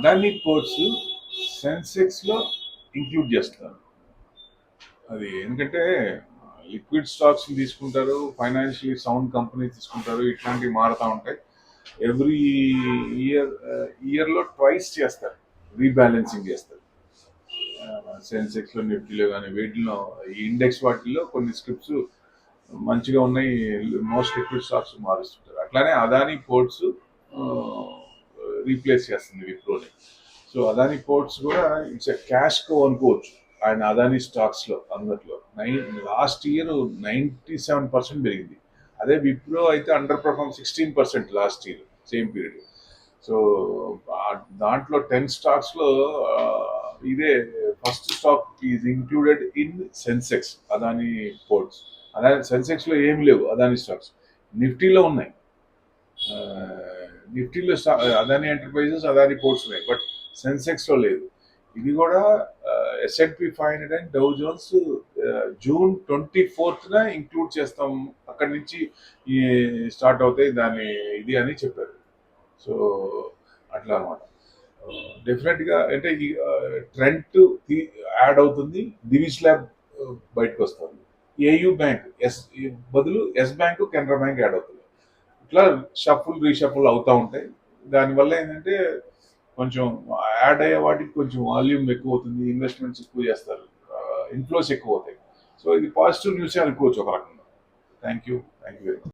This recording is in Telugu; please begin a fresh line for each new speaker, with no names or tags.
అదాని పోర్ట్స్ సెన్సెక్స్ లో ఇంక్లూడ్ చేస్తారు. అది ఎందుకంటే లిక్విడ్ స్టాక్స్ తీసుకుంటారు, ఫైనాన్షియలీ సౌండ్ కంపెనీ తీసుకుంటారు, ఇట్లాంటివి మారుతూ ఉంటాయి. ఎవ్రీ ఇయర్లో ట్వైస్ చేస్తారు, రీబ్యాలెన్సింగ్ చేస్తారు. సెన్సెక్స్లో, నిఫ్టీలో కానీ వీటిలో ఈ ఇండెక్స్ వాటిల్లో కొన్ని స్క్రిప్ట్స్ మంచిగా ఉన్నాయి, మోస్ట్ లిక్విడ్ స్టాక్స్ మారుస్తుంటారు. అట్లానే అదాని పోర్ట్స్ రీప్లేస్ చేస్తుంది విప్రోని. సో అదాని పోర్ట్స్ కూడా ఇట్స్ క్యాష్ కో అనుకోవచ్చు. ఆయన అదాని స్టాక్స్లో అందరిలో లాస్ట్ ఇయర్ 97% పెరిగింది. అదే విప్రో అయితే underperform 16% last year same period. So దాంట్లో 10 స్టాక్స్లో ఇదే first stock is included in Sensex, Adani ports. Adani సెన్సెక్స్లో ఏమి లేవు అదాని స్టాక్స్, నిఫ్టీలో ఉన్నాయి. నిఫ్టీలో అదాని ఎంటర్ప్రైజెస్, అదాని పోర్ట్స్ ఉన్నాయి, బట్ సెన్సెక్స్లో లేదు. ఇది కూడా S&P 500 and Dow Jones June 24th include చేస్తాం, అక్కడి నుంచి స్టార్ట్ అవుతాయి దాని ఇది అని చెప్పారు. సో అట్లా అనమాట. డెఫినెట్గా అంటే ఈ ట్రెండ్ యాడ్ అవుతుంది, దివిజ్ ల్యాబ్ బయటకు వస్తుంది, ఏయూ బ్యాంక్ బదులు Yes bank, Canara bank add అవుతుంది. ఇట్లా షఫుల్ రీషఫుల్ అవుతూ ఉంటాయి. దానివల్ల ఏంటంటే కొంచెం యాడ్ అయ్యే వాటికి కొంచెం వాల్యూమ్ ఎక్కువ అవుతుంది, ఇన్వెస్ట్మెంట్స్ ఎక్కువ చేస్తారు, ఇన్ఫ్లోస్ ఎక్కువ అవుతాయి. సో ఇది పాజిటివ్ న్యూస్ అనుకోవచ్చు ఒక రకంగా. Thank you very much.